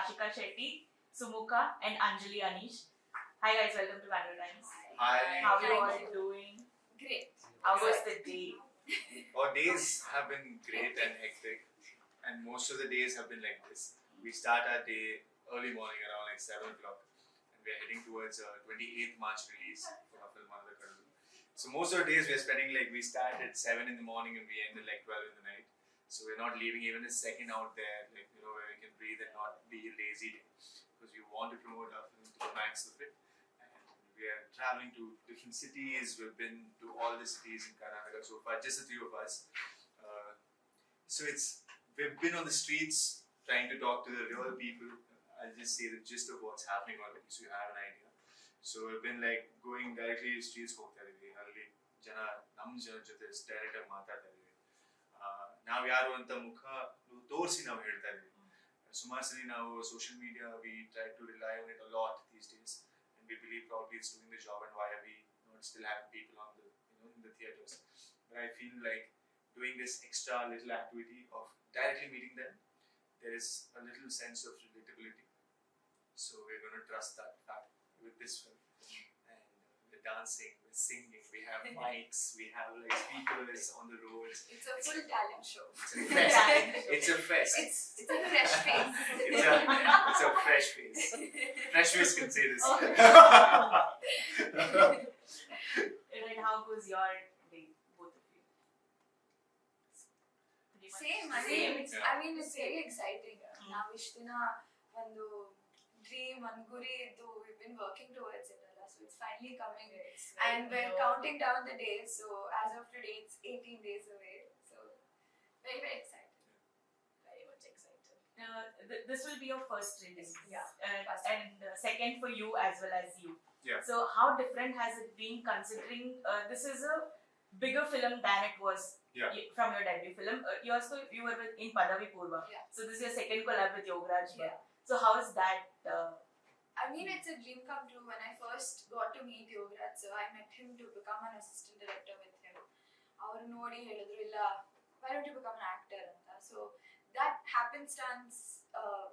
Ashika Shetty, Sumukha, and Anjali Anish. Hi guys, welcome to Bangalore Times. Hi. How are you all Thank you. doing? Great. How was the day? Our days have been great and hectic, and most of the days have been like this. We start our day early morning around like 7 o'clock, and we are heading towards a 28th March release for our film Manada Kadalu. So most of the days we are spending like we start at 7 in the morning and we end at like 12 in the night. So we're not leaving even a second out there, like where we can breathe and not be lazy, because we want to promote our film to the max of it. We are traveling to different cities. We've been to all the cities in Kannada so far, just the three of us. We've been on the streets trying to talk to the real people. I'll just say the gist of what's happening already, so you have an idea. So we've been like going directly to the streets. Already, jana nam jana jothe direct ಆಗಿ ಮಾತಾಡ್ತಾ ಇದೀವಿ. ನಾವು ಯಾರು ಅಂತ ಮುಖ ತೋರಿಸಿ ನಾವು ಹೇಳ್ತಾ ಇದೀವಿ. ಸುಮಾರು ಸರಿ ನಾವು social media, we try to rely on it a lot these days. We believe probably it's doing the job, and why are we not still having people on the in the theaters. But I feel like doing this extra little activity of directly meeting them, there is a little sense of relatability. So we're going to trust that fact with this film. And we're dancing, we're singing, we have mics, we have like speakers on the roads. It's a full talent show. It's a fest. It's a fresh face. It's a fresh face. Fresh face can say this. Right, how goes your day, both of you? Pretty much Same. I mean, it's very exciting. Now, Ishdina, ಒಂದು dream, one guri iddu, we've been working towards it. So it's finally coming, and we're counting down the days. So as of today, it's 18 days away. So very, very excited. Very much excited. This will be your first release. Yeah. And second for you as well as you. Yeah. So how different has it been, considering this is a bigger film than it was from your debut film? You were in Padavi Purva. Yeah. So this is your second collab with Yogaraj. Yeah. So how is that? I mean, it's a dream come true. When I first got to meet Yogaraj, so I met him to become an assistant director with him. Avaru nodi helidru illa, why don't you become an actor anta. So that happenstance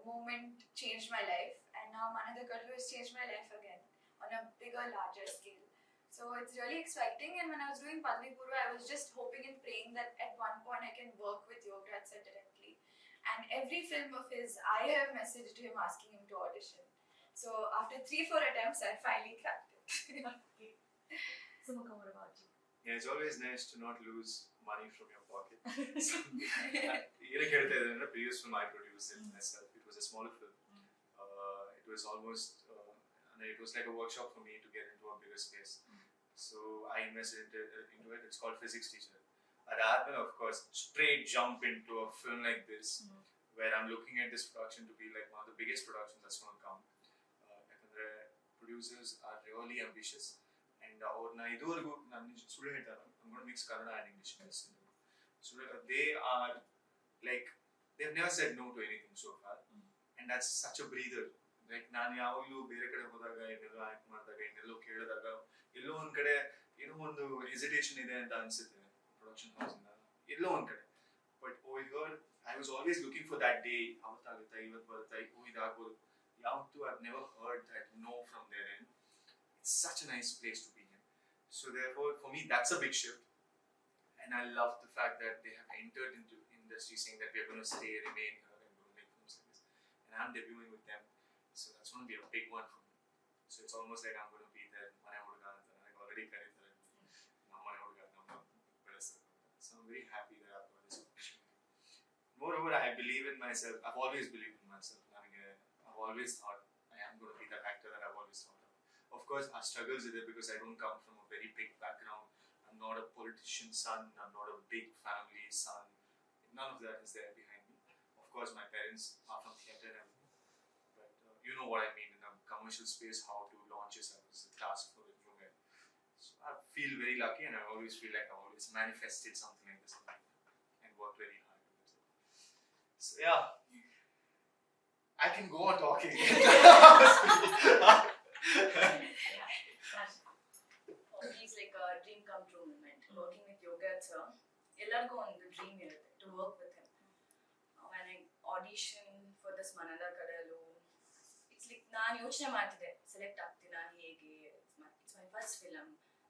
moment changed my life, and now Manada Kadalu has changed my life again on a bigger, larger scale. So it's really exciting. And when I was doing Padavi Purva, I was just hoping and praying that at one point I can work with Yogaraj sir directly. And every film of his, I have messaged him asking him to audition. So after 3-4 attempts, I finally cracked it. Okay. Sumukha, what about you? Yeah, it's always nice to not lose money from your pocket. The previous film I produced it myself. It was a smaller film. It was almost, it was like a workshop for me to get into a bigger space. So I invested into it. It's called Physics Teacher. Adapal, of course, straight jump into a film like this, where I'm looking at this production to be like one of the biggest productions that's going to come. Producers are really ambitious, and I'm going to mix Kannada and English. So they are like, they've never said no to anything so far, and that's such a breather. Like ನಾನು ಯಾವಾಗಲೂ ಬೇರೆ ಕಡೆ ಹೋದಾಗ ಇನ್ನೆಲ್ಲೋ act ಮಾಡಿದಾಗ ಇನ್ನೆಲ್ಲೋ ಕೇಳಿದಾಗ ಎಲ್ಲೋ ಒಂದ್ ಕಡೆ ಏನೋ ಒಂದು ಹೆಸಿಟೇಷನ್ ಇದೆ ಅಂತ ಅನ್ಸುತ್ತೆ ಪ್ರೊಡಕ್ಷನ್ ಹೌಸ್ ಇಂದ ಎಲ್ಲೋ ಒಂದ್ ಕಡೆ. But over here I was always looking for that day, ಅವತ್ತಾಗುತ್ತಾ ಇವತ್ತು ಬರುತ್ತಾ ಇದಾಗ್ಬೋದು. ಯಾವತ್ತೂ I've never heard that no from their end. It's such a nice place to be in. So therefore, for me, that's a big shift. And I love the fact that they have entered into industry saying that we're going to remain here and going to make films like this. And I'm debuting with them. So that's going to be a big one for me. So it's almost like I'm going to be there. I've already carried that. So I'm very happy that I've got this opportunity. Moreover, I believe in myself. I've always believed in myself. I've always thought I am going to be that actor that I've always thought of. Of course, our struggles are there because I don't come from a very big background. I'm not a politician's son. I'm not a big family son. None of that is there behind me. Of course, my parents are from theatre and everything. But you know what I mean in a commercial space, how to launch yourself is a task for the new guy. So I feel very lucky, and I always feel like I've always manifested something like this and worked very hard towards it. So yeah. I can go on talking. For me, it's like a dream come true moment. Working with Yogaraj sir, ellargu on the dream to work with him. When I auditioned for this Manada Kadalu, it's like ನಾನು ಯೋಚನೆ ಮಾಡ್ತಿದ್ದೆ select ಆಗ್ತೀನಾ ಹೇಗೆ it's my first film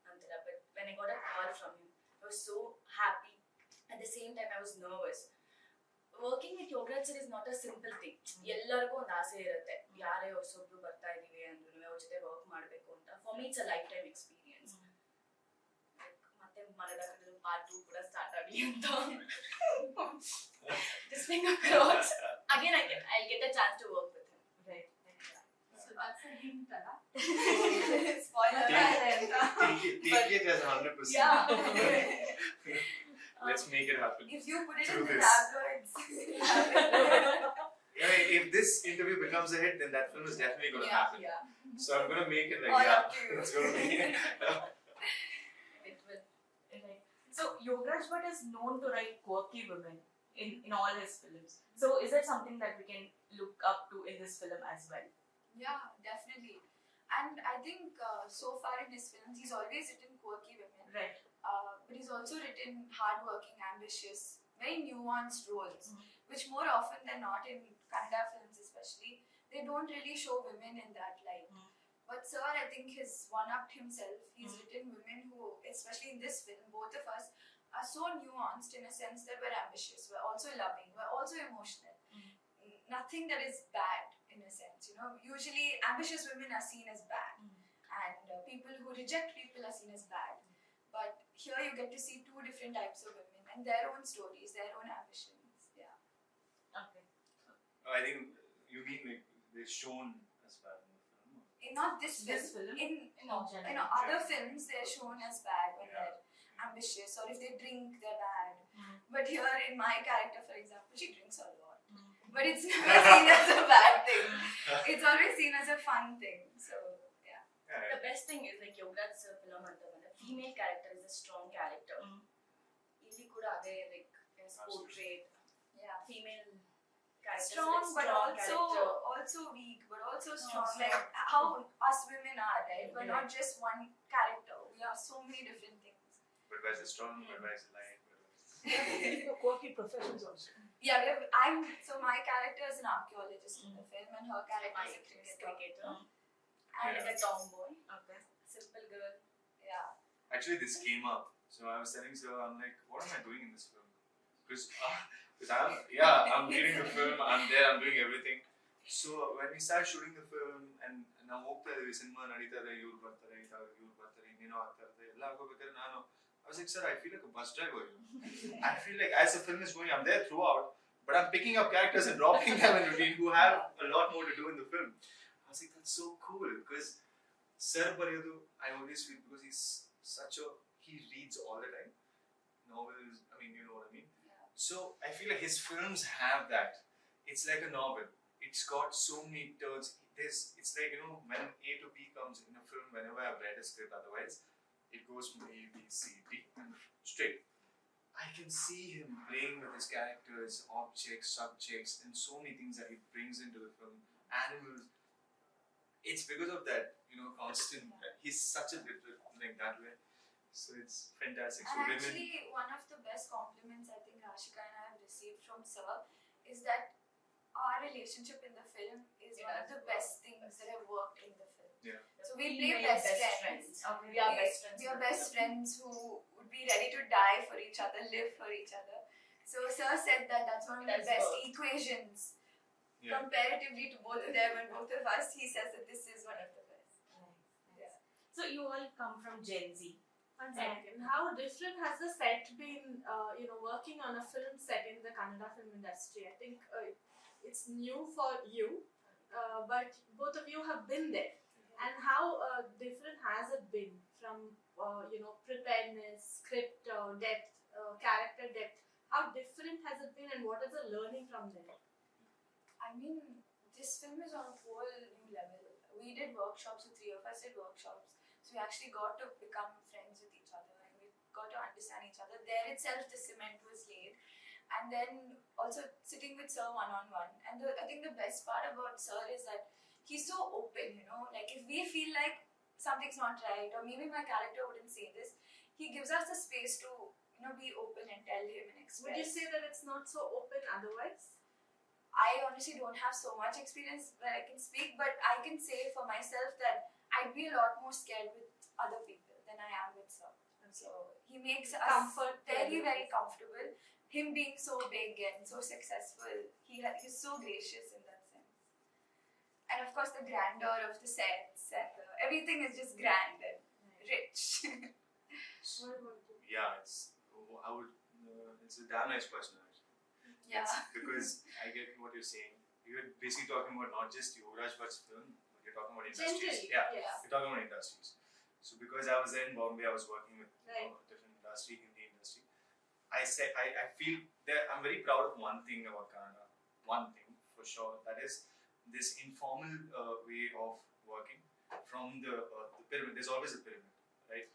ಅಂತೆಲ್ಲ but when I got a call from him I was so happy at the same time I was nervous. Working with Yogaraj sir is not a simple thing. ಎಲ್ಲರಿಗೂ ಒಂದು ಆಸೆ ಇರುತ್ತೆ ಯಾರೇ ಹೊಸೊಬ್ರು ಬರ್ತಾ ಇದೀವಿ ಅಂದ್ರೂ ಅವ್ರ ಜೊತೆ ವರ್ಕ್ ಮಾಡಬೇಕು ಅಂತ. For me it's a lifetime experience. ಮತ್ತೆ ಮನದ ಕಡಲು ಪಾರ್ಟ್ 2 ಕೂಡ ಸ್ಟಾರ್ಟ್ ಆಗಲಿ ಅಂತ. Just finger crossed. Again I'll get a chance to work with him. Right. So that's a hint, Allah. Spoiler. Take it as 100%. Yeah. Let's make it happen. If you put it Through in the this. tabloids. Yeah, if this interview becomes a hit, then that film is definitely going to happen. Yeah. So I'm going to make it like, All yeah, up to you. it's going to be. It will. Right. So Yogaraj Bhatt is known to write quirky women in all his films. So is that something that we can look up to in this film as well? Yeah, definitely. And I think so far in his films, he's always written quirky women. Right. But he's also written hardworking, ambitious, very nuanced roles, which more often than not in Kannada films especially, they don't really show women in that light. But Sir, I think, has one-upped himself. He's written women who, especially in this film, both of us are so nuanced in a sense that we're ambitious, we're also loving, we're also emotional. Nothing that is bad in a sense, you know. Usually ambitious women are seen as bad, and people who reject people are seen as bad. But here you get to see two different types of women and their own stories, their own ambitions. Yeah. Okay. I think you mean like they're shown as bad in the film. Not this This film. film? In other films, they're shown as bad when they're ambitious, or if they drink, they're bad. But here, in my character, for example, she drinks a lot. But it's never seen as a bad thing. It's always seen as a fun thing. So, yeah. The best thing is like Yogaraj sir film ಅಂತಂದ್ರೆ female character is a strong character. ಇಲ್ಲಿ ಕೂಡ ಅದೇ like is portrayed. Yeah. Female character Strong, but character. also weak, but also strong. Like how us women are, right? We're not just one character. We are so many different things. But where's the strong, but where's the light? Quirky professions also. Yeah, so my character is an archaeologist in the film, and her character is a cricketer. And is a tomboy. Okay. Simple girl. Yeah. Actually, this came up. So I was telling Sir, I'm like, what am I doing in this film? Because I'm leading the film, I'm there, I'm doing everything. So when we started shooting the film, and now ಹೋಗ್ತಾ ಇದೀವಿ cinema ನಡೀತಾ ಇದೆ, ಇವ್ರು ಬರ್ತಾರೆ ಇನ್ನೇನೋ ಆಗ್ತಾ ಇರುತ್ತೆ ಎಲ್ಲ ಆಗೋಬೇಕಾದ್ರೆ ನಾನು I was like, sir, I feel like a bus driver. I feel like as the film is going, I'm there throughout, but I'm picking up characters and dropping them in between who have a lot more to do in the film. I was like, that's so cool, because Sir Bariyadu, I always feel, because he reads all the time. Novels, I mean, you know what I mean? Yeah. So I feel like his films have that. It's like a novel. It's got so many turns. It's like, you know, when A to B comes in a film, whenever I've read a script, otherwise, it goes from A, B, C, D, and straight. I can see him playing with his characters, objects, subjects, and so many things that he brings into the film. Animals. It's because of that, you know, constant. He's such a different, like that way. So it's fantastic. So And women. actually, one of the best compliments I think Ashika and I have received from Sir is that our relationship in the film is one of the best things that have worked in the film. Yeah. So we play best friends. Okay. We are best friends. We are best friends who would be ready to die for each other, live for each other. So Sir said that that's one of the That's best good. equations. Yeah. Comparatively to both of them and both of us, he says that this is one of the best. Nice. Yeah. So you all come from Gen Z. One second. How different has the set been, working on a film set in the Kannada film industry? I think it's new for you, but both of you have been there. And how different has it been from, preparedness, script depth, character depth? How different has it been, and what is the learning from there? I mean, this film is on a whole new level. We did workshops, the three of us did workshops. So we actually got to become friends with each other, and we got to understand each other. There itself, the cement was laid. And then also sitting with Sir one-on-one. And I think the best part about Sir is that he's so open, you know. Like if we feel like something's not right, or maybe my character wouldn't say this, he gives us the space to, be open and tell him and express. Would you say that it's not so open otherwise? I honestly don't have so much experience where I can speak, but I can say for myself that I'd be a lot more scared with other people than I am with Sir. So he makes us Comfort very, level. very comfortable. Him being so big and so successful, he's so gracious in that sense. And of course, the grandeur of the sets and everything is just grand and rich. What about you? Yeah, it's a damn nice person actually. Yeah. Because I get what you're saying. You're basically talking about not just Yuvraj Bhatt's film, but you're talking about industries. Generally, Yeah, yeah. you're talking about industries. So because I was there in Bombay, I was working with Right. different industry, Hindi industry. I feel that I'm very proud of one thing about Kannada. One thing for sure, that is this informal way of working from the pyramid. There's always a pyramid, right?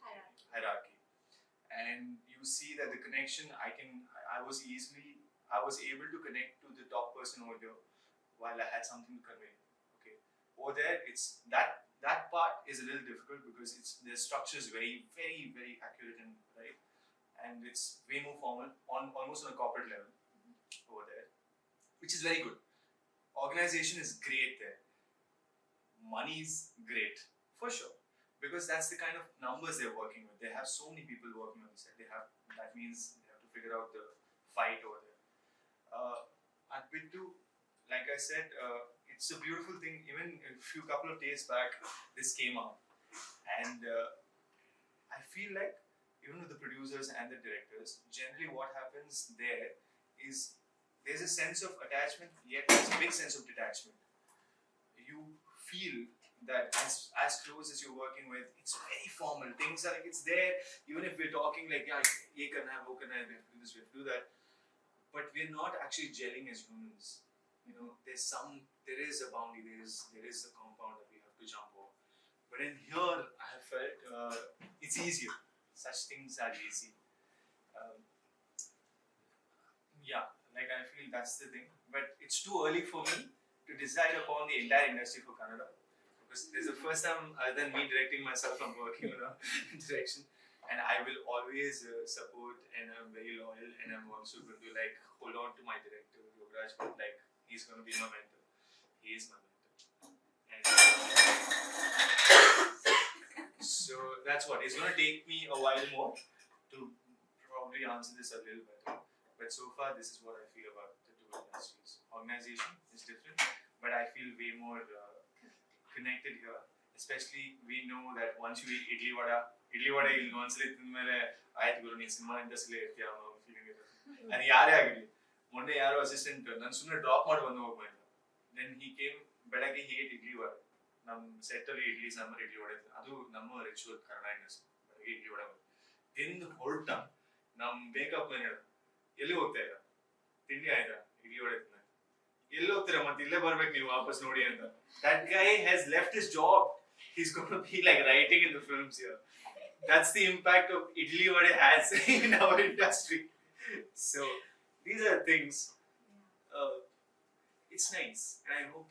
Hierarchy. And you see that the connection I was able to connect to the top person over here while I had something to convey. Okay. Over there it's that part is a little difficult because the structure is very, very, very accurate and right, and it's way more formal almost on a corporate level over there, which is very good. Organization is great there. Money is great for sure, because that's the kind of numbers they're working with. They have so many people working on the set. That means they have to figure out the fight over there. At Bittu, like I said, it's a beautiful thing. Even a couple of days back, this came out, and I feel like even with the producers and the directors, generally what happens there is there's a sense of attachment, yet there's a big sense of detachment. You feel that as close as you're working with, it's very formal. Things are like it's there. Even if we're talking like, yeah, ye karna hai, wo karna hai, we have to do this, we have to do that. But we're not actually gelling as humans. You know, there is a boundary, there is a compound that we have to jump over. But in here, I have felt it's easier. Such things are easy. Yeah, like I feel that's the thing. But it's too early for me to decide upon the entire industry for Kannada. Because this is the first time other than me directing myself, I'm working on a direction. And I will always support, and I'm very loyal, and I'm also going to like hold on to my director, Yuvraj, but like he's going to be my mentor. He is my mentor. And so that's what. It's going to take me a while more to probably answer this a little better. But so far, this is what I feel about the two industries. Organization is different, but I feel way more connected here. Especially, we know that once you eat idli vada ಇಲ್ಲಿ ಒಂದ್ಸಲಿ ತಿಂದ್ಮೇಲೆ ಆಯ್ತು ಗುರು ನೀನು cinema ಇಂಡಸ್ಟ್ರಿಲೇ ಇರ್ತೀಯ ಅನ್ನೋ feeling ಇರುತ್ತೆ. ಅದು ಯಾರೇ ಆಗಿರಲಿ. ಮೊನ್ನೆ ಯಾರೋ ಅಸಿಸ್ಟೆಂಟ್ ನಾನು ಸುಮ್ಮನೆ ಡ್ರಾಪ್ ಮಾಡಿ ಬಂದು ಹೋಗ್ಬಾರ್ದು. ದೆನ್ ಹಿ ಕೇಮ್ ಬೆಳಗ್ಗೆ ಹಿ ಏಟ್ ಇಡ್ಲಿ ವಡೆ. ನಮ್ಮ ಸೆಟ್ಟಲ್ಲಿ ಇಡ್ಲಿ ಸಾಂಬಾರ್ ಇಡ್ಲಿ ವಡೆ ಅದು ನಮ್ಮ ರಿಚುವಲ್ ಕನ್ನಡ ಇಂಡಸ್ಟ್ರಿ. ಬೆಳಗ್ಗೆ ಇಡ್ಲಿ ವಡೆ ತಿಂದು ಹೊರಟ ನಮ್ಮ ಬೇಕಪ್ ಮೇಲೆ ಎಲ್ಲಿ ಹೋಗ್ತಾ ಇರ ತಿಂಡಿ ಆಯ್ತಾ ಇಡ್ಲಿ ವಡೆ ತಿನ್ನ ಎಲ್ಲಿ ಹೋಗ್ತೀರಾ ಮತ್ತೆ ಇಲ್ಲೇ ಬರ್ಬೇಕು ನೀವು ವಾಪಸ್ ನೋಡಿ ಅಂತ. That guy has left his job. He's going to be like writing in the films here. That's the impact of idli vade has in our industry. So these are things. It's nice, and I hope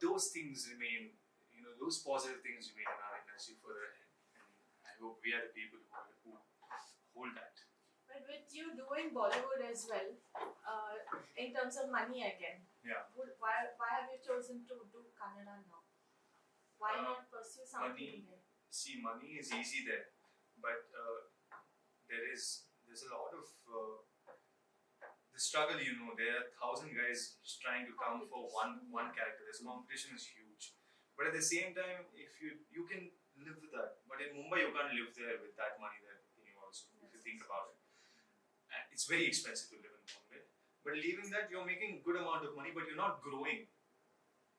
those things remain. You know, those positive things remain in our industry further ahead. And I hope we are the people who hold that. But with you doing Bollywood as well, in terms of money again, Yeah. Why have you chosen to do Kannada now? Why not pursue something money. there? See, money is easy there, but there's a lot of the struggle. You know, there are 1,000 guys trying to come for one character. This competition is huge, but at the same time, if you can live with that. But in Mumbai, you can't live there with that money there. Also, if you think about it, and it's very expensive to live in Bombay. But leaving that, you're making a good amount of money, but you're not growing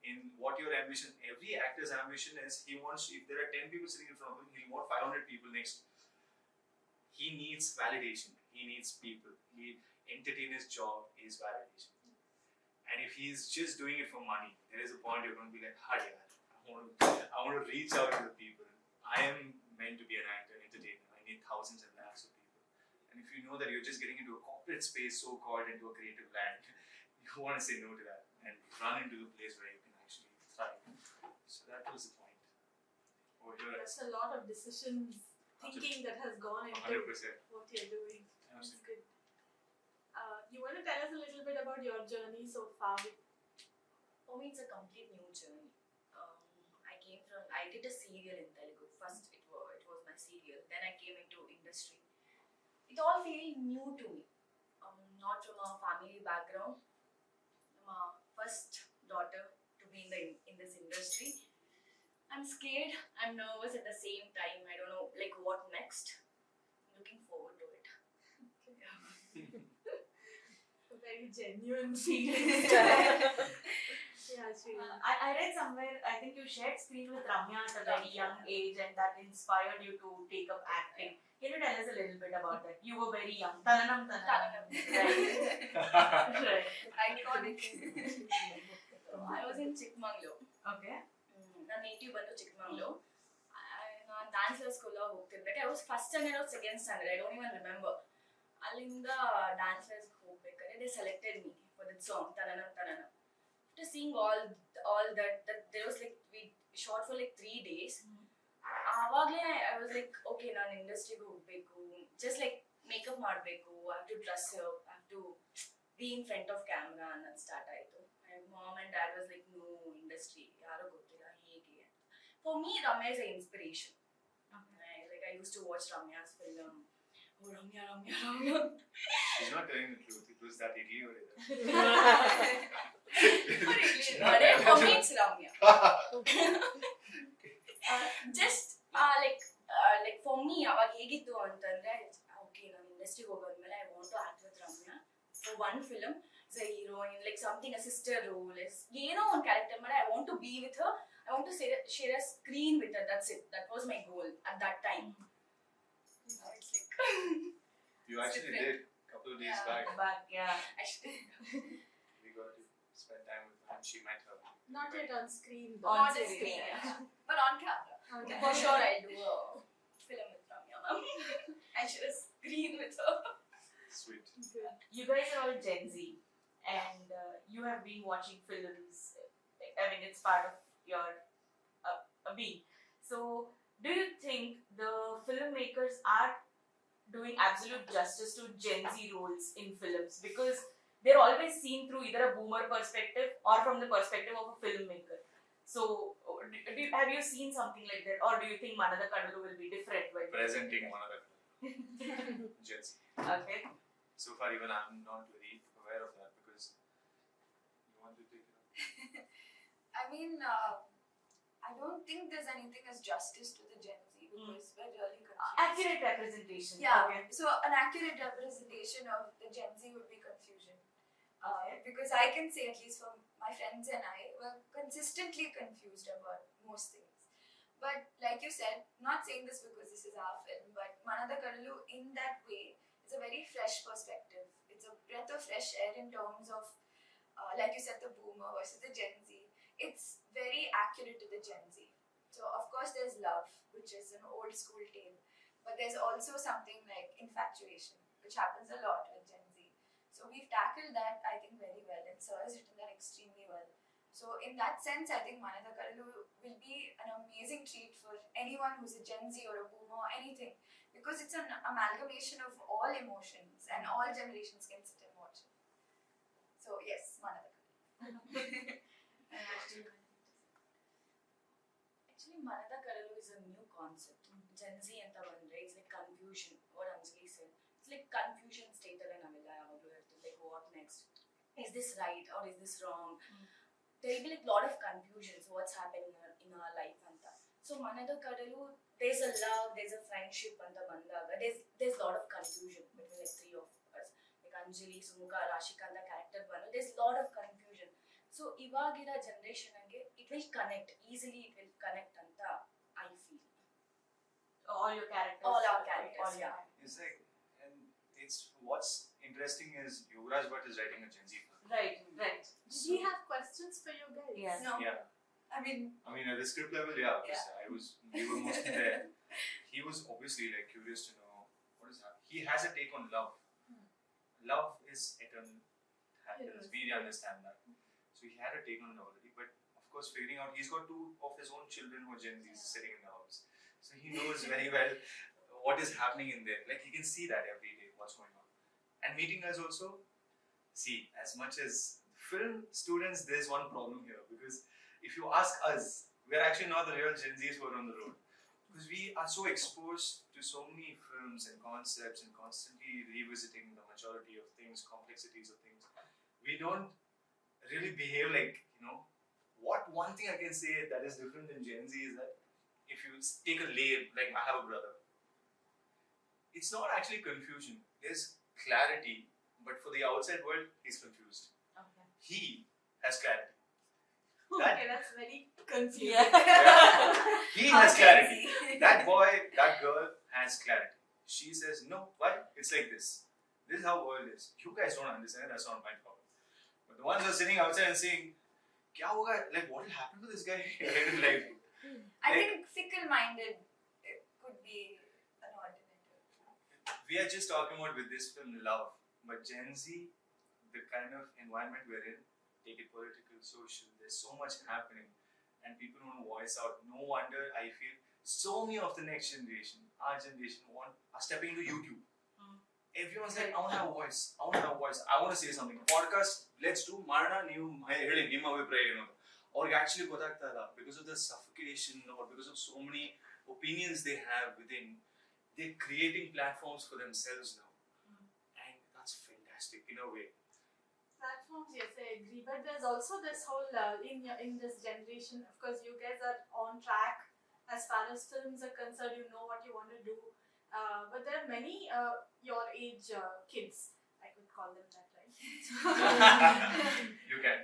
in what your ambition. Every actor's ambition is he wants. If there are 10 people sitting in front of him, he'll want 500 people next. He needs validation. He needs people. Entertainer's job is validation. And if he's just doing it for money, there is a point you're going to be like, "Hard yaar, I want to reach out to the people. I am meant to be an actor, entertainer. I need thousands and lakhs of people." And if you know that you're just getting into a corporate space, so-called into a creative land, you want to say no to that and run into the place where you can actually thrive. So that was the point. Over here, That's a lot of decisions, thinking that has gone into 100%. what you're doing. That's Absolutely. good. You want to tell us a little bit about your journey so far? For me, it's a complete new journey. I did a serial in Telugu. First, it was my serial. Then I came into industry. It all felt new to me. Not from a family background. I'm a first daughter to be in this industry. I'm scared. I'm nervous at the same time. I don't know like what next. I'm looking forward to it. A very genuine feeling. Yeah, sure. I read somewhere, I think you shared screen with Ramya at a very young age and that inspired you to take up acting. Can you tell us a little bit about that? You were very young. Talanam. Right. Right. Iconic. So I was in Chikmagalur. Okay. ನನ್ನ ನೇಟಿವ್ ಬಂದು ಚಿಕ್ಕಮಂಗ್ಳೂರು. ನಾನು dance ಸ್ಕೂಲ್ಗೆ ಹೋಗ್ತಿರ್ಬೇಕು. I was first standard or second standard, I don't even remember. ಅಲ್ಲಿಂದ dance ಕ್ಲಾಸ್ಗೆ ಹೋಗ್ಬೇಕಾದ್ರೆ they selected me for that song ತನನಂ ತನನಂ. After seeing all that there was like we shot for like 3 days. ಆವಾಗಲೇ I was like okay ನಾನು ಇಂಡಸ್ಟ್ರಿಗೆ ಹೋಗಬೇಕು, just like makeup ಮಾಡಬೇಕು, I have to dress up, I have to be in front of camera ಅನ್ನೋದು start ಆಯಿತು. Mom and dad was like no industry ಯಾರೋ ಗೊತ್ತಿಲ್ಲ ಹೇಗೆ. For me Ramya is a inspiration. Like I used to watch Ramya's film. Oh, Ramya. She's not telling the truth. It was that idli over there. For me it's Ramya. Just like for me ಅವಾಗ ಹೇಗಿತ್ತು ಅಂತಂದ್ರೆ okay ನಾನು ಇಂಡಸ್ಟ್ರಿಗೆ ಹೋಗೋದ್ಮೇಲೆ I want to act with Ramya for one film as a heroine, like something a sister role, ಏನೋ ಒಂದು character ಮಾಡಿ I want to be with her, I want to share a screen with her. That's it. That was my goal at that time. Now it's like You actually did a couple of days back. Yeah. We got to spend time with her and she met her. Not yet on screen. On not a screen, screen, yeah. but on camera. Okay. For sure I'll do a film with Ramya ma'am. I share a screen with her. Sweet. Good. You guys are all Gen Z and you have been watching films. I mean, it's part of your being. So, do you think the filmmakers are doing absolute justice to Gen Z roles in films? Because they're always seen through either a boomer perspective or from the perspective of a filmmaker. So, have you seen something like that, or do you think Manada Kadalu will be different? Presenting Manada Kadalu. Gen Z. Okay. So far, even I'm not very aware of that because you want to take it up. I mean, I don't think there's anything as justice to the Gen Z because we're really confused. Accurate representation. Yeah. Okay. So an accurate representation of the Gen Z would be confusion. Okay. Because I can say, at least for my friends and I, were consistently confused about most things. But like you said, not saying this because this is our film, but Manada Kadalu in that way is a very fresh perspective. It's a breath of fresh air in terms of, like you said, the boomer versus the Gen Z. It's very accurate to the Gen Z. So of course there's love, which is an old school tale, but there's also something like infatuation, which happens a lot with Gen Z. So we've tackled that, I think, very well, and Sir has written that extremely well. So in that sense, I think Manada Kadalu will be an amazing treat for anyone who's a Gen Z or a boomer or anything, because it's an amalgamation of all emotions and all generations can sit and watch it. So yes, Manada Kadalu. Actually, Manada Kadalu is a new concept. Gen Z ಅಂತ ಬಂದ್ರೆ it's like confusion. What Anjali said, it's like confusion state ಅಲ್ಲಿ ನಾವೆಲ್ಲ ಯಾವಾಗಲೂ ಇರ್ತೀವಿ. Like what next? Is this right or is this wrong? There will be like lot of confusions. What's happening in our life ಅಂತ. So Manada Kadalu, there's a love, there's a friendship ಅಂತ ಬಂದಾಗ there's lot of confusion between the three of us. Like Anjali, Sumukha, Rashika ಅಂತ character ಬಂದು there's lot of confusion. So ಇವಾಗಿರೋ ಜನರೇಷನ್ಗೆ it will connect easily. It will connect ಅಂತ I feel. All your characters. All our characters, all yeah. It's like, and it's what's interesting is Yuvraj Bhatt is writing a Gen Z film. Right. Did he have questions for you guys? Yes. No. Yeah. I mean, At the script level, yeah. We were mostly there. He was obviously like curious to know what is happening. He has a take on love. Love is eternal happiness. We understand that. So he had a take on it already, but of course, figuring out he's got 2 of his own children who are Gen Zs sitting in the house. So he knows very well what is happening in there. Like he can see that every day, what's going on. And meeting us also, see, as much as film students, there's one problem here, because if you ask us, we're actually not the real Gen Zs who are on the road, because we are so exposed to so many films and concepts and constantly revisiting the majority of things, complexities of things. We don't really behave like, what one thing I can say that is different than Gen Z is that if you take a lane, like I have a brother, it's not actually confusion. There's clarity, but for the outside world, he's confused. Okay. He has clarity. Okay, that's very confusing. Yeah. He How has Gen clarity. Z. That boy, that girl has clarity. She says, no, why? It's like this. This is how world is. You guys don't understand, that's not my problem. But the ones who are sitting outside and saying, Kya hoga? Like, what will happen to this guy? Like, I think fickle-minded could be an alternative. we are just talking about with this film love, but Gen Z, the kind of environment we're in, take it political, social, there's so much happening and people don't voice out. No wonder I feel so many of the next generation, our generation, are stepping into YouTube. Everyone's like, I want to have a voice, I want to have a voice, I want to say something. Podcast, let's do Marna, ನೀವು ಹೇಳಿ ನಿಮ್ಮ ಅಭಿಪ್ರಾಯ ಏನು ಅಂತ. ಅವ್ರಿಗೆ actually ಗೊತ್ತಾಗ್ತಾ ಇಲ್ಲ, because of the suffocation or because of so many opinions they have within. They're creating platforms for themselves now, and that's fantastic in a way. Platforms, yes, I agree. But there's also this whole in this generation. Of course, you guys are on track as far as films are concerned. You know what you want to do. But there are many your age kids. I could call them that, right? You can.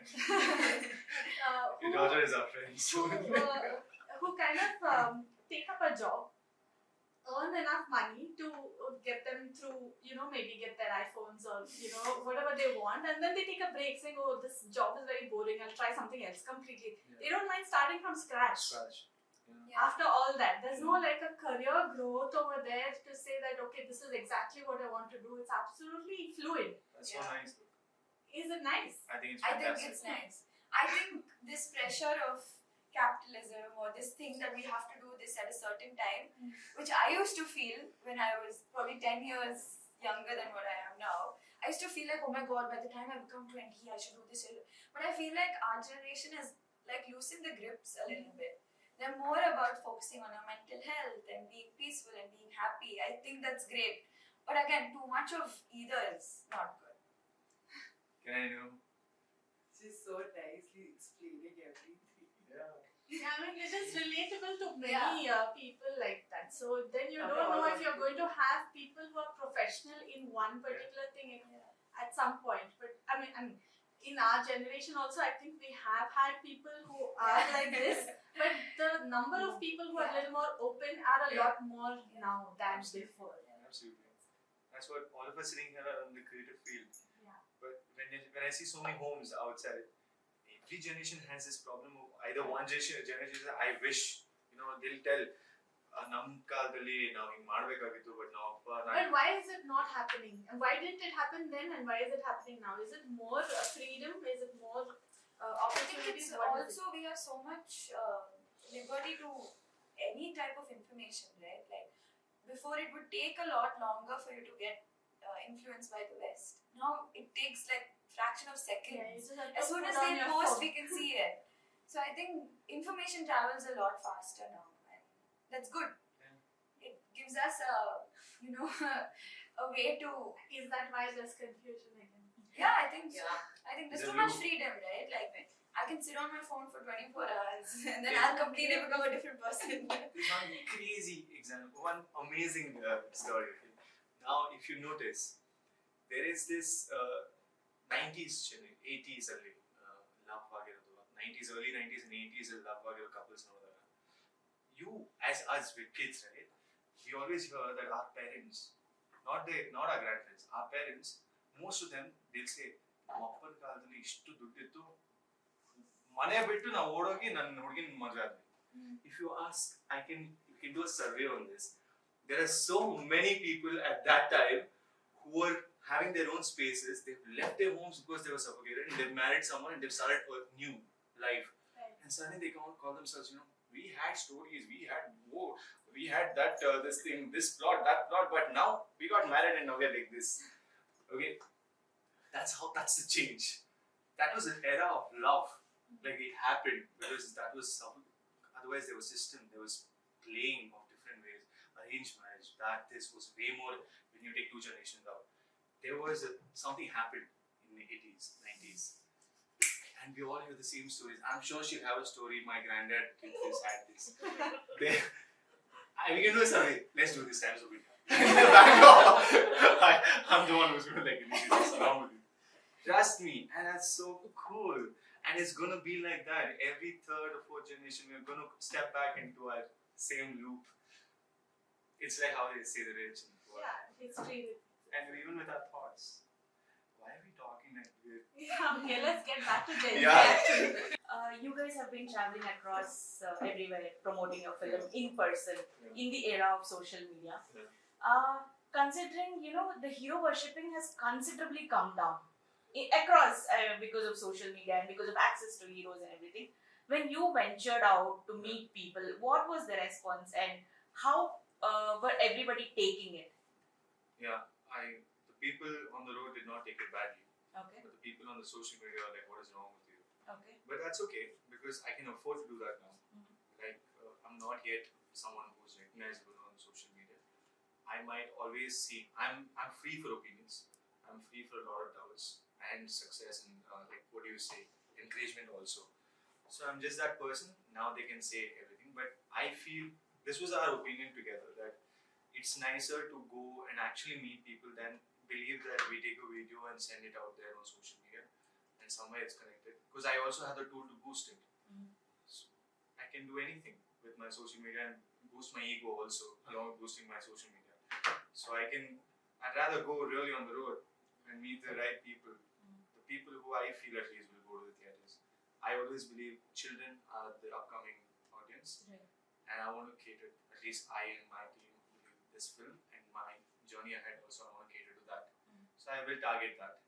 Your Who, daughter is our friend. So. who kind of take up a job, earn enough money to get them through, maybe get their iPhones or, whatever they want, and then they take a break saying, oh, this job is very boring, I'll try something else completely. Yeah. They don't mind starting from scratch. Yeah. After all that, there's no like a career growth over there to say that, okay, this is exactly what I want to do. It's absolutely fluid. That's Yeah. so nice. Is it nice? I think it's I fantastic. think it's nice. I think this pressure of capitalism or this thing that we have to do this at a certain time, which I used to feel when I was probably 10 years younger than what I am now. I used to feel like, oh my god, by the time I become 20, I should do this. But I feel like our generation has like loosened the grips a little bit. They're more about focusing on our mental health and being peaceful and being happy. I think that's great. But again, too much of either is not good. Can I know? She's so nicely explaining everything. Yeah. Yeah, I mean, it is relatable to many people like that. So then you Not don't know all if you're going to have people who are professional in one particular thing at some point. But I mean, in our generation also, I think we have had people who are like this. But the number of people who are a little more open are a lot more now than before. Absolutely. That's what all of us sitting here are in the creative field. Yeah. But when I see so many homes outside, every generation has this problem of either one generation I wish, they'll tell ನಮ್ಮ ಕಾಲದಲ್ಲಿ ನಾವು ಹಿಂಗ್ ಮಾಡ್ಬೇಕಾಗಿತ್ತು but ನಾವು ಅಪ್ಪ But why is it not happening? And why didn't it happen then? And why is it happening now? Is it more freedom? Is it more I think opportunities? it's What is also we have so much liberty to any type of information, right? Like before, it would take a lot longer for you to get influenced by the West. Now it takes like fraction of Yeah, you seconds. just have to As soon put as on they your post, phone. we can see it. So I think information travels a lot faster now, and that's good. Yeah. It gives us a a way to. Is that why there's confusion again? Yeah, I think so. Yeah. I think there's It's a too much loop. freedom, right? Like I can sit on my phone for 24 hours and then Yeah. I'll completely become a different person. There's one crazy example, one amazing story. Okay? Now, if you notice, there is this 90s, 80s ಅಲ್ಲಿ love ಆಗಿರೋದು, 90s, early 90s and 80s ಅಲ್ಲಿ love ಆಗಿರೋ couples ನೋಡಿದಾಗ, you as us with kids, right? We always hear that our parents, not our grandparents, our parents, most of them, they'll say, ನಮ್ಮ ಅಪ್ಪನ ಕಾಲದಲ್ಲಿ ಇಷ್ಟು ದುಡ್ಡಿತ್ತು, ಮನೆ ಬಿಟ್ಟು ನಾವು ಓಡೋಗಿ ನನ್ನ ಹುಡುಗಿನ ಮದುವೆ ಆದ್ವಿ. If you ask, you can do a survey on this. There are so many people at that time who were having their own spaces. They've left their homes because they were suffocated, and they've married someone and they've started a new life. Right. And suddenly they call themselves, we had stories, we had that, this thing, this plot, that plot, but now we got married and now we're like this. Okay? That's the change. That was an era of love. Like it happened because that was some. Otherwise, there was system. There was playing of different ways. Arranged marriage. This was way more when you take 2 generations out. There was something happened in the 80s, 90s. And we all hear the same stories. I'm sure she'll have a story. My granddad did this, had this. We can do a survey. Let's do this time so we can. I'm the one who's going to like this around with you. Trust me, and that's so cool. And it's going to be like that. Every 3rd or 4th generation, we're going to step back into our same loop. It's like how they say the rich and the poor. Yeah, history. And even with our thoughts. Why are we talking like this? Yeah, okay, let's get back to Gen Z Yeah. actually. You guys have been traveling across everywhere promoting your film in person in the era of social media. Considering, the hero worshipping has considerably come down across because of social media and because of access to heroes and everything. When you ventured out to meet people, what was the response and how were everybody taking it? Yeah, the people on the road did not take it badly. Okay. But the people on the social media are like, what is wrong with you? Okay. But that's okay because I can afford to do that now. Like, I'm not yet someone who's recognizable on social media. I might always see, I'm free for opinions. I'm free for a lot of doubts and success and like, what do you say, encouragement also. So I'm just that person. Now they can say everything. But I feel this was our opinion together that it's nicer to go and actually meet people than believe that we take a video and send it out there on social media and somewhere it's connected. Because I also have the tool to boost it. So I can do anything with my social media and boost my ego also along with boosting my social media. So I'd rather go really on the road and meet the right people. The people who I feel at least will go to the theatres. I always believe children are the upcoming audience. Right. And I want to cater, at least I and my team believe this film and my journey ahead also I want to cater to that. So I will target that.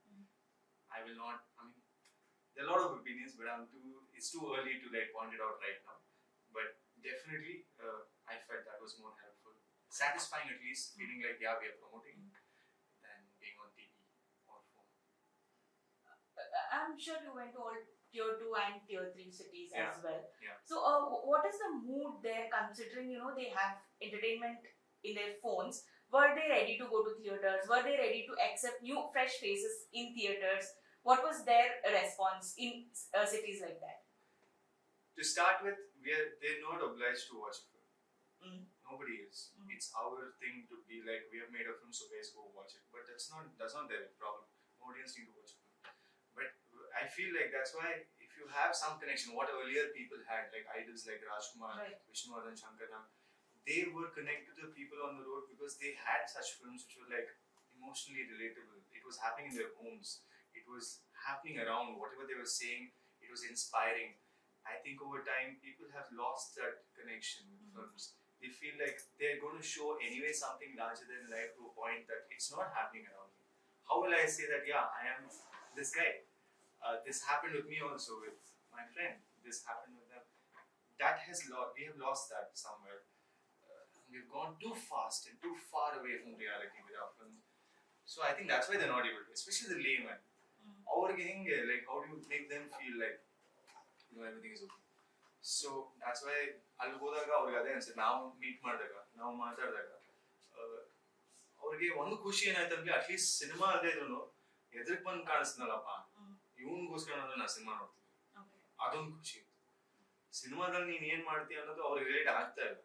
I will not, there are a lot of opinions but it's too early to like point it out right now. But definitely I felt that was more helpful. Satisfying at least, feeling like yeah we are promoting than being on TV or phone. I'm sure you went to all tier 2 and tier 3 cities as well. Yeah. So what is the mood there considering they have entertainment in their phones? Were they ready to go to theaters? Were they ready to accept new fresh faces in theaters? What was their response in cities like that? To start with, they're not obliged to watch a film. Nobody is. It's our thing to be like, we have made a film, so guys go watch it. But that's not their problem. Audience need to watch a film. But I feel like that's why if you have some connection, what earlier people had, like idols like Rajkumar, Right. Vishnuvardan, Shankara, they were connected to people on the road because they had such films which were like emotionally relatable. It was happening in their homes. It was happening around. Whatever they were saying, it was inspiring. I think over time, people have lost that connection with films. They feel like they're going to show anyway something larger than life to a point that it's not happening around me. How will I say that, yeah, I am this guy? This happened with me also with my friend. This happened with them. We have lost that somewhere. We've gone too fast and too far away from reality with our films. So I think that's why they're not able to, especially the layman. Like, how do you make them feel like, everything is okay? So that's why ಅಲ್ಲಿ ಹೋದಾಗ ಅವ್ರಿಗೆ ಅದೇ ಅನ್ಸುತ್ತೆ ನಾವು meet ಮಾಡಿದಾಗ ನಾವು ಮಾತಾಡಿದಾಗ ಅವ್ರಿಗೆ ಒಂದು ಖುಷಿ ಏನಾಯ್ತು ಅಂದ್ರೆ ಅಟ್ಲೀಸ್ಟ್ ಸಿನಿಮಾ ಅಲ್ಲದೆ ಇದ್ರು ಎದುರಿಗೆ ಬಂದು ಕಾಣಿಸ್ನಲ್ಲಪ್ಪ ಇವನ್ಗೋಸ್ಕರ ನಾ ಸಿನಿಮಾ ನೋಡ್ತೀನಿ ಅದೊಂದು ಖುಷಿ ಇತ್ತು. ಸಿನಿಮಾದಲ್ಲಿ ನೀನ್ ಏನ್ ಮಾಡ್ತೀಯ ಅನ್ನೋದು ಅವ್ರಿಗೆ ರಿಲೇಟ್ ಆಗ್ತಾ ಇಲ್ಲ.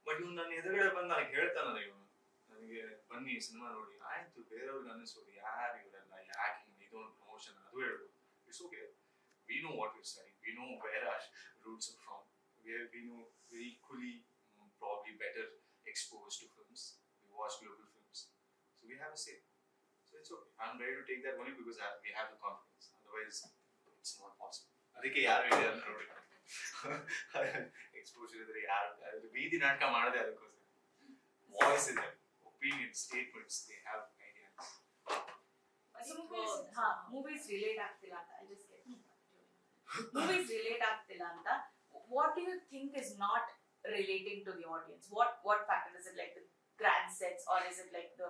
ಬಟ್ ಇವ್ನು ನನ್ನ ಎದುರುಗಡೆ ಬಂದು ನನಗೆ ಹೇಳ್ತಾನಲ್ಲ ಇವನು ನನಗೆ ಬನ್ನಿ ಸಿನಿಮಾ ನೋಡಿ ಆಯ್ತು ಬೇರೆಯವ್ರಿಗೆ ಅನ್ನಿಸೋದು ಯಾರು ಇವರೆಲ್ಲ ಯಾಕೆ ಇದೊಂದು ಪ್ರಮೋಷನ್ ಅದು ಹೇಳ್ಬೋದು. It's okay. We know what we're studying. We know where our roots are from. We know we're equally, probably better exposed to films. We watch global films. So we have a say. So it's okay. I'm ready to take that only because we have the confidence. Otherwise, it's not possible. ಅದಕ್ಕೆ ಯಾರು ಇದೆ ಅಂತ ನೋಡಿ exposure ಇದ್ರೆ ಯಾರು ಬೀದಿ ನಾಟಕ ಮಾಡದೆ ಅದಕ್ಕೋಸ್ಕರ ವಾಯ್ಸ್ ಇದೆ opinion statements they have ideas. Movies relate ಆಗ್ತಿಲ್ಲ ಅಂತ ಮೂವೀಸ್ ರಿಲೇಟ್ ಆಗ್ತಿಲ್ಲ ಅಂತ what do you think is not relating to the audience? What factor is it, like the grand sets or is it like the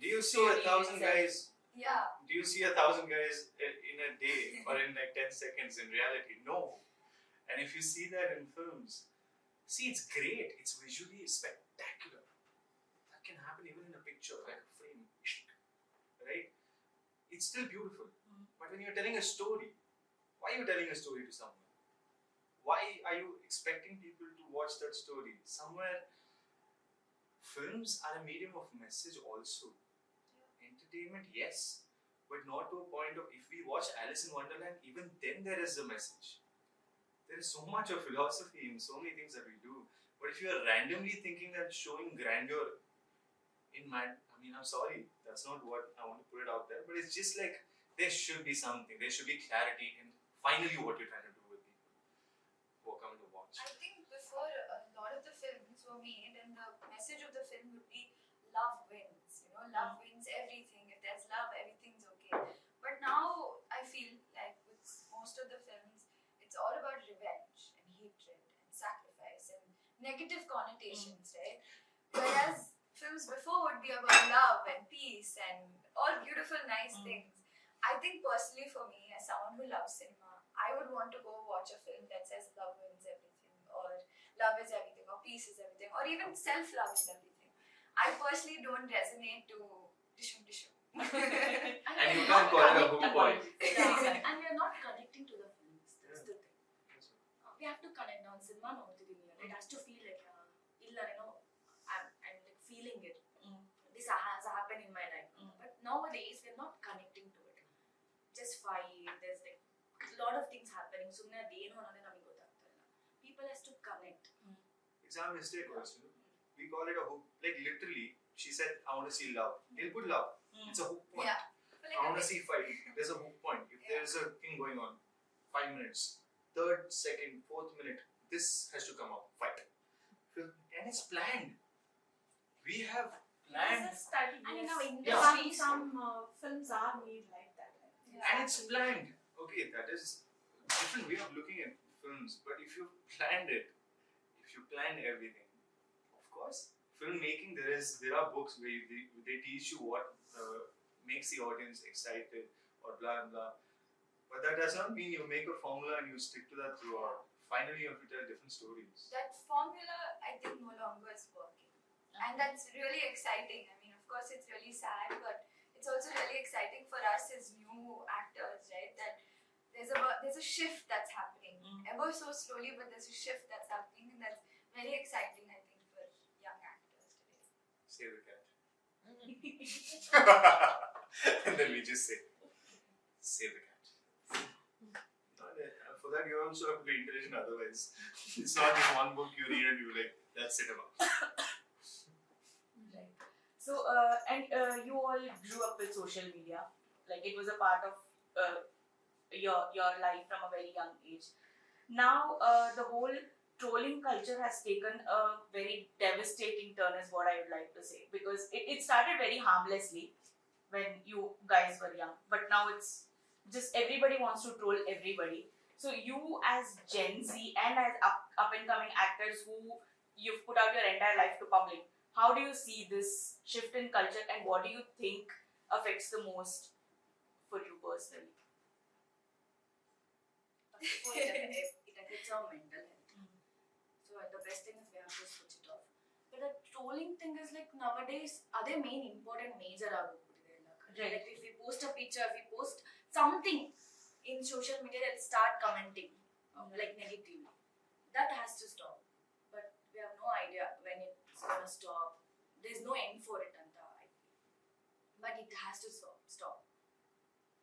do you see 1,000 guys Yeah. Do you see 1,000 guys in a day or in like 10 seconds in reality? No. And if you see that in films, see, it's great. It's visually spectacular. That can happen even in a picture, like a frame. Right? It's still beautiful. But when you're telling a story, why are you telling a story to someone? Why are you expecting people to watch that story? Somewhere, films are a medium of message also. Entertainment, yes, but not to a point of, if we watch Alice in Wonderland, even then there is a message. There is so much of philosophy in so many things that we do. But if you are randomly thinking that showing grandeur in I'm sorry, that's not what I want to put it out there, but it's just like there should be something, there should be clarity in finally what you're trying to do with people who are coming to watch. I think before a lot of the films were made, and the message of the film would be love wins. You know, love wins everything. If there's love, everything's okay. But now I feel like with most of the films, it's all about revenge and hatred and sacrifice and negative connotations, right? Whereas films before would be about love and peace and all beautiful, nice things. I think personally for me, as someone who loves cinema, I would want to go watch a film that says love wins everything, or love is everything, or peace is everything, or even self-love is everything. I personally don't resonate to dishum dishum. And you can't call it a hook point. Yeah. And we are not connecting to the films. That's the thing. We have to connect on cinema. It has to feel like I'm like feeling it. This has happened in my life. But nowadays we're not connecting to it. Just fight. There's like a lot of things happening. People has to connect. It's our mistake also. We call it a hook. Like literally, she said, I want to see love. They'll put love. It's a hook point. Yeah. I want to see fight. There's a hook point. If there's a thing going on, 5 minutes, third, second, fourth minute, this has to come up. Fight. And it's planned. We have planned. There's a study. And in yes. our Some industry, films are made like that. And it's planned. Okay, that is a different way of looking at films. But if you planned it, if you planned everything, of course, filmmaking, there are books where they teach you what makes the audience excited or blah blah. But that does not mean you make a formula and you stick to that throughout. Finally, you have to tell different stories. That formula, I think, no longer is working. And that's really exciting. I mean, of course, it's really sad, but it's also really exciting for us as new actors, right? That there's a shift that's happening. Ever so slowly, but there's a shift that's happening, and that's very exciting, I think, for young actors today. Save the cat. And then we just say, save the cat. For that, you also have to be intelligent, otherwise, it's not just one book you read and you're like, that's cinema. Right. So, you all grew up with social media. Like, it was a part of your life from a very young age. Now, the whole trolling culture has taken a very devastating turn, is what I would like to say. Because it started very harmlessly when you guys were young. But now it's just everybody wants to troll everybody. So you as Gen Z and as up and coming actors who you've put out your entire life to public, how do you see this shift in culture, and what do you think affects the most for you personally? It affects our mental health. So the best thing is we have to switch it off. But the trolling thing is like nowadays, other main important major Right. like if we post a picture, if we post something in social media, they'll start commenting like negatively. That has to stop. But we have no idea when it's gonna stop. There's no end for it, but it has to stop.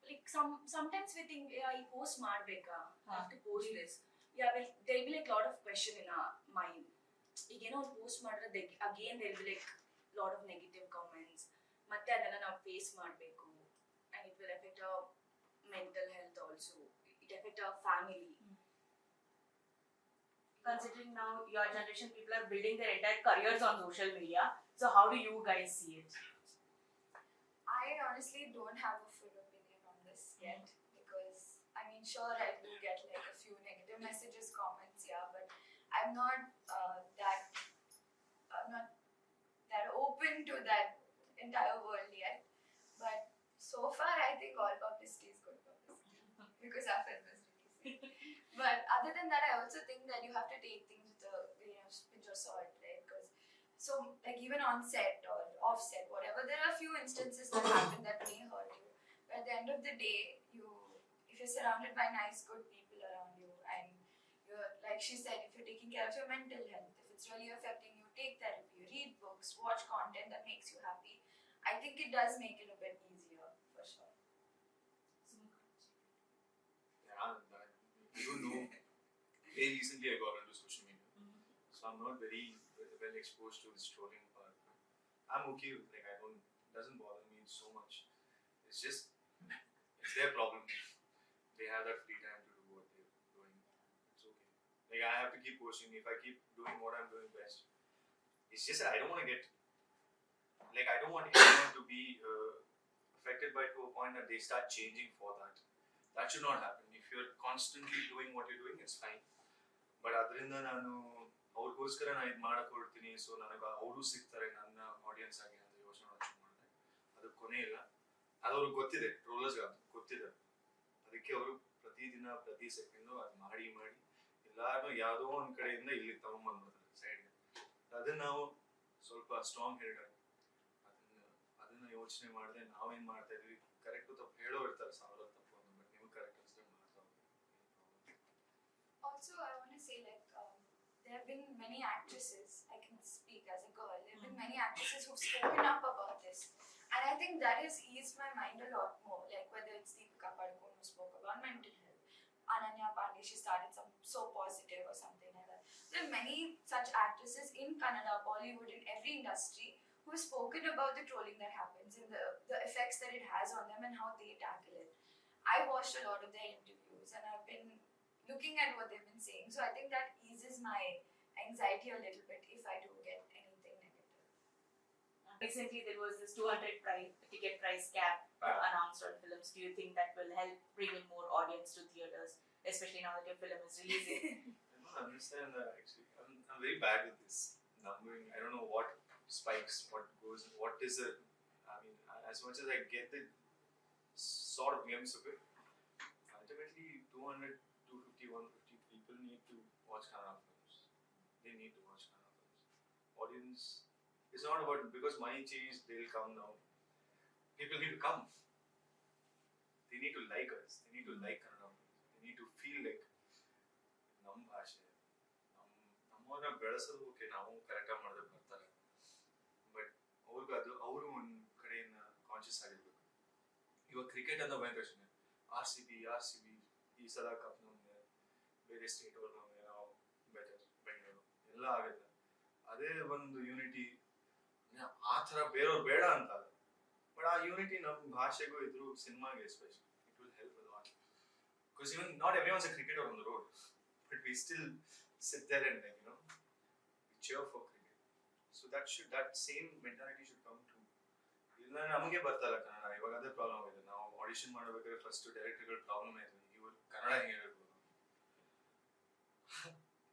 Like sometimes we think, yeah, I post Marbeka, I have to post this. Yeah, there'll be like a lot of question in our mind. Again, on post Marbeka, again there'll be like a lot of negative comments. Matte adana ನಾವು face ಮಾಡಬೇಕು, and it will affect our mental health also. It affect our family. Considering now your generation, people are building their entire careers on social media. So how do you guys see it? I honestly don't have a full opinion on this yet, because I mean, sure, I do get like a few negative messages, comments, yeah, but I'm not that open to that entire world yet. But so So far, I think all publicity is good publicity because our film is releasing. But other than that, I also think that you have to take things with a grain of pinch of salt, right? Because so, like even on set or off set, whatever, there are a few instances that happen that may hurt you. But at the end of the day, if you're surrounded by nice, good people around you, and you're, like she said, if you're taking care of your mental health, if it's really affecting you, take therapy, read books, watch content that makes you happy. I think it does make it a bit easier, for sure. Yeah, I don't know. Very recently I got into social media, so I'm not very well exposed to this trolling part. I'm okay with it doesn't bother me so much. It's just it's their problem. They have that free time to do what they're doing. It's okay. Like I have to keep posting. If I keep doing what I'm doing best, it's just that I don't want to get I don't want anyone to be affected by to a point that they start changing for that. That should not happen. If you're constantly doing what you're doing, it's fine. But ಅದರಿಂದ ನಾನು ಅವ್ರಿಗೋಸ್ಕರ ನಾನು ಇದು ಮಾಡಕ್ಕೆ ಹೊರಡ್ತೀನಿ, so ನನಗೆ ಅವರು ಸಿಗ್ತಾರೆ ನನ್ನ ಆಡಿಯನ್ಸ್ ಆಗಿ ಅಂತ ಯೋಚನೆ ಮಾಡಿದೆ. ಅದು ಕೊನೆ ಇಲ್ಲ. ಅದು ಅವ್ರಿಗೆ ಗೊತ್ತಿದೆ, ಟ್ರೋಲರ್ಸ್ಗೆ ಅದು ಗೊತ್ತಿದೆ. ಅದಕ್ಕೆ ಅವರು ಪ್ರತಿದಿನ ಪ್ರತಿ ಸೆಕೆಂಡು ಅದು ಮಾಡಿ ಎಲ್ಲಾರು ಯಾವುದೋ ಒಂದು ಕಡೆಯಿಂದ ಇಲ್ಲಿ ತಗೊಂಡ್ಬಂದ್ಬಿಡ್ತಾರೆ ಸೈಡ್ಗೆ. ಅದನ್ನ ನಾವು ಸ್ವಲ್ಪ ಸ್ಟ್ರಾಂಗ್ ಹೆಡ್ ಆಗಿ ಅದನ್ನ ಯೋಚನೆ ಮಾಡದೆ ನಾವೇನ್ ಮಾಡ್ತಾ ಇದೀವಿ, ಕರೆಕ್ಟ್ ತಪ್ಪು ಹೇಳೋ ಇರ್ತಾರೆ ಸಾವಿರ ತಪ್ಪು ಅಂತ, ಬಟ್ ನೀವು ಕರೆಕ್ಟ್ ಅನ್ಸಿದ್ರೆ ಮಾಡ್ತಾ ಹೋಗಿ. Also, I want to say there have been many actresses, I can speak as a girl, there have been many actresses who've spoken up about this. And I think that has eased my mind a lot more. Like whether it's Deepika Padukone who spoke about mental health, Ananya Pandey, she started some So Positive or something like that. There are many such actresses in Kannada, Bollywood, in every industry who have spoken about the trolling that happens and the effects that it has on them and how they tackle it. I watched a lot of their interviews and I've been looking at what they've been saying. So I think that eases my anxiety a little bit if I do get anything negative. Recently, there was this 200 ticket price cap announced on films. Do you think that will help bring in more audience to theaters, especially now that your film is releasing? I don't understand that actually. I'm very bad with this numbering. I don't know what spikes, what goes, what is it. I mean, as much as I get the sort of glimpse of it, ultimately 200, 250, 150 people need to watch Kannada films. They need to watch Kannada films. Audience, it's not about because money changed, they'll come now. People need to come. They need to like us. They need to like Kannada films. They need to feel like ನಮ್ಮ ಭಾಷೆ ನಮ್ಮನ್ನ ಬೆಳೆಸೋದಕ್ಕೆ ನಾವು ಕರೆಕ್ಟಾಗಿ ಮಾಡಿದ್ರೆ ಬರ್ತಾರೆ. But ಅವ್ರಿಗೂ ಅದು ಅವರು ಒಂದು ಕಡೆಯಿಂದ ಕಾನ್ಶಿಯಸ್ ಆಗಿರ್ಬೇಕು. ಇವಾಗ ಕ್ರಿಕೆಟ್ ಅಂತ ಭಯಂಕರ ಆರ್ ಸಿ ಬಿ ಈ ಸಲ ಕಪ್ ನಮ್ಗೆ, ಬೇರೆ ಸ್ಟೇಟ್ ಅವ್ರು ನಮ್ಗೆ ನಾವು ಬೆಟರ್ ಬೆಂಗಳೂರು ಎಲ್ಲ ಆಗುತ್ತೆ. ಅದೇ ಒಂದು ಯೂನಿಟಿ ಆ ಥರ ಬೇರೆಯವ್ರು ಬೇಡ ಅಂತ ಅಲ್ಲ, ಬಟ್ ಆ ಯೂನಿಟಿ ನಮ್ಮ ಭಾಷೆಗೂ ಇದ್ರು ಸಿನಿಮಾಗೆ especially it will help a lot. Because even not everyone's a cricketer on the road, but we still sit there and we cheer for cricket. So that same mentality should come to. ಇಲ್ಲ ನಮಗೆ ಬರ್ತಲ್ಲ ಕನ್ನಡ, ಇವಾಗ ಅದೇ problem ಆಗಿದೆ. ನಾವು audition ಮಾಡಬೇಕಾದ್ರೆ first ಡೈರೆಕ್ಟರ್ಗಳ problem ಆಯ್ತು, ಇವರು ಕನ್ನಡ ಹೆಂಗೆ ಹೇಳ್ಬೇಕು,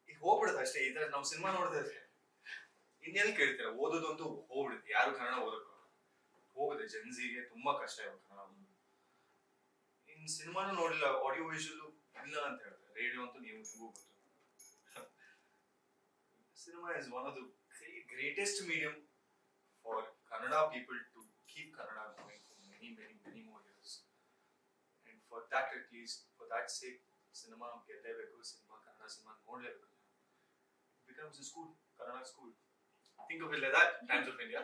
ಈಗ ಹೋಗ್ಬಿಡುತ್ತೆ ಅಷ್ಟೇ. ಈ ತರ ನಾವು ಸಿನಿಮಾ ನೋಡ್ತಾ ಇದ್ರೆ ಇನ್ನೆಲ್ಲಿ ಕೇಳ್ತೀರ, ಓದೋದಂತೂ ಹೋಗ್ಬಿಡುತ್ತೆ, ಯಾರು ಕನ್ನಡ ಓದಕ್ಕೆ ಹೋಗುತ್ತೆ. ಜನ್ಸಿಗೆ ತುಂಬಾ ಕಷ್ಟ ಇವಾಗ ಕನ್ನಡ. ಇನ್ ಸಿನಿಮಾನು ನೋಡಿಲ್ಲ, ಆಡಿಯೋ ವಿಜುವಲ್ ಇಲ್ಲ ಅಂತ ಹೇಳ್ತಾರೆ, ರೇಡಿಯೋ ಅಂತೂ ನಿಮಗೂ ಗೊತ್ತು. Cinema is one of the greatest medium for Kannada people to keep Kannada going for many more years. And for that, at least, for that sake, cinema ಗೆಲ್ಲೇಬೇಕು, ಕನ್ನಡ ಸಿನಿಮಾ ನೋಡ್ಲೇಬೇಕು. It becomes a school, Kannada school. Think of it like that, Times of India.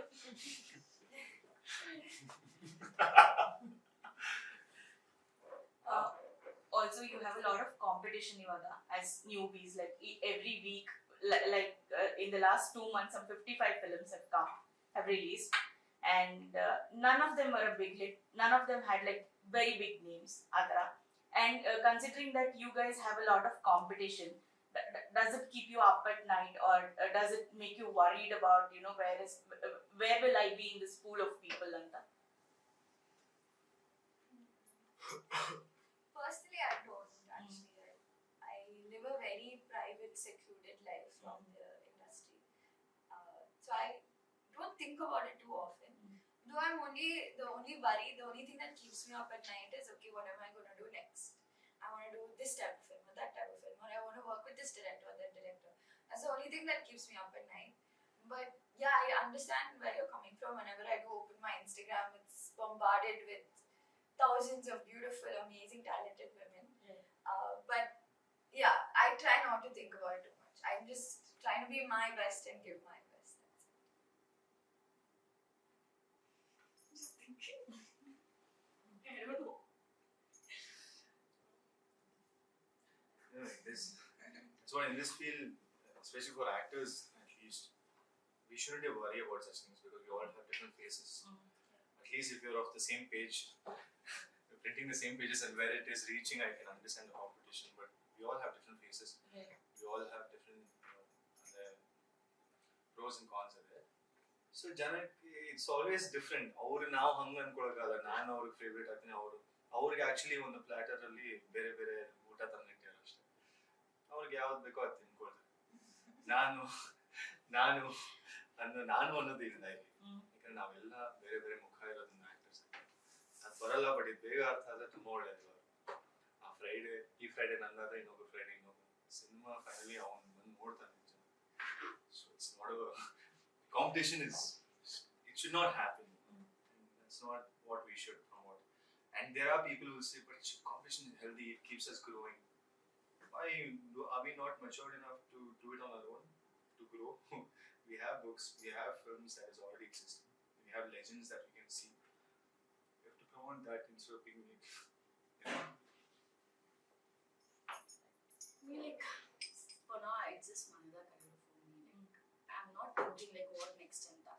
Also, you have a lot of competition, Ivada, as newbies. Like every week, in the last 2 months, some 55 films have released, and none of them were a big hit. None of them had very big names, Adra. And considering that you guys have a lot of competition, does it keep you up at night, or does it make you worried about where will I be in this pool of people, Anta? Personally, I don't actually. I live a very private, secluded life from the industry. So I don't think about it too often. Though I'm only the only thing that keeps me up at night is, okay, what am I gonna do next? I wanna do this type of film or that type of film, or I wanna work with this director or that director. That's the only thing that keeps me up at night. But yeah, I understand where you're coming from. Whenever I do open my Instagram, it's bombarded with thousands of beautiful, amazing, talented women. Yeah. But yeah, I try not to think about it too much. I'm just trying to be my best and give my best. That's it. Just thinking. I don't know. That's why in this field, especially for actors at least, we shouldn't worry about such things because we all have different faces. At least if you're of the same page, you're printing the same pages and where it is reaching, I can understand the competition. But we all have different faces. Yeah. We all have different pros and cons are there. So ಜನಕ್ಕೆ it's always different. ಅವರು ನಾವು ಹಂಗೆ ಅನ್ಕೊಳಕ್ಕಾಗಲ್ಲ. ನಾನು ಅವ್ರಿಗೆ favourite ಆಗ್ತೀನಿ, ಅವ್ರಿಗೆ actually ಒಂದು plotter ಅಲ್ಲಿ ಬೇರೆ ಬೇರೆ ಊಟ ತಂದಿಟ್ಟಿರೋ ಅಷ್ಟೇ. ಅವ್ರಿಗೆ ಯಾವ್ದು ಬೇಕೋ ಅದು ತಿನ್ಕೊಳ್ತಾರೆ. ನಾನು ಅನ್ನೋದು ಇಲ್ಲ ಇಲ್ಲಿ. ಯಾಕಂದ್ರೆ ನಾವೆಲ್ಲ ಬೇರೆ ಬೇರೆ ಮುಖ ಇರೋದನ್ನ ಆಕ್ಟರ್ಸ್ ಅದು ಬರಲ್ಲ. ಬಟ್ ಇದು ಬೇಗ ಅರ್ಥ ಆದ್ರೆ ತುಂಬಾ ಒಳ್ಳೇದು. ಆ ಫ್ರೈಡೆ ಈ ಫ್ರೈಡೆ ನಂದಾದ್ರೆ ಇನ್ನೊಬ್ಬ ಫ್ರೈಡೆ ಇನ್ನೊಬ್ಬ ಸಿನಿಮಾ ಫೈನಲಿ ಅವ್ನು ಬಂದು ನೋಡ್ತಾನೆ. So it's not competition it should not happen. That's not what we should promote. And there are people who say, but competition is healthy, it keeps us growing. Why are we not matured enough to do it on our own, to grow? We have books, we have films that is already existing, we have legends that we can see. We have to promote that instead of being I mean, like, for now, it's just Manada Kadalu for me. Like, I'm not thinking like what next and that.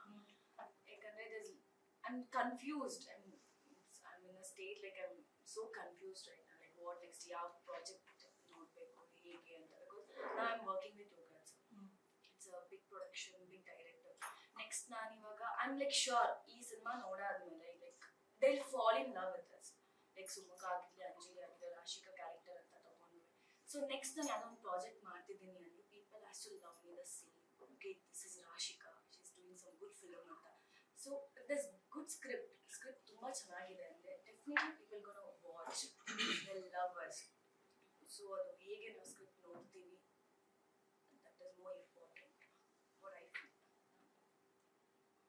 I'm confused. I'm in a state like I'm so confused right now. Like what next? Yeah, project noteಬೇಕು ಹೇಗೆ ಅಂತ. Because now I'm working with Yoga. It's a big production, big director. Next ನಾನು ಇವಾಗ I'm like sure ಈ cinema ನೋಡಾದ್ಮೇಲೆ like they'll fall in love with us. Like sumukha ಆಗಿರ್ಲಿ, ಅಂಜಲಿ ಆಗಿರ್ಲಿ, Rashika character ಅಂತ ತಗೊಂಡ್ವಿ. So next ನಾನು ಯಾವ್ದೊಂದು ಪ್ರಾಜೆಕ್ಟ್ ಮಾಡ್ತಿದ್ದೀನಿ ಅಂದ್ರೆ people has to love me the same. Okay, this is Rashika. She's doing some good film ಅಂತ. So if there's good script ತುಂಬಾ ಚೆನ್ನಾಗಿದೆ ಅಂದ್ರೆ definitely people gonna watch. They'll love us. So ಅದು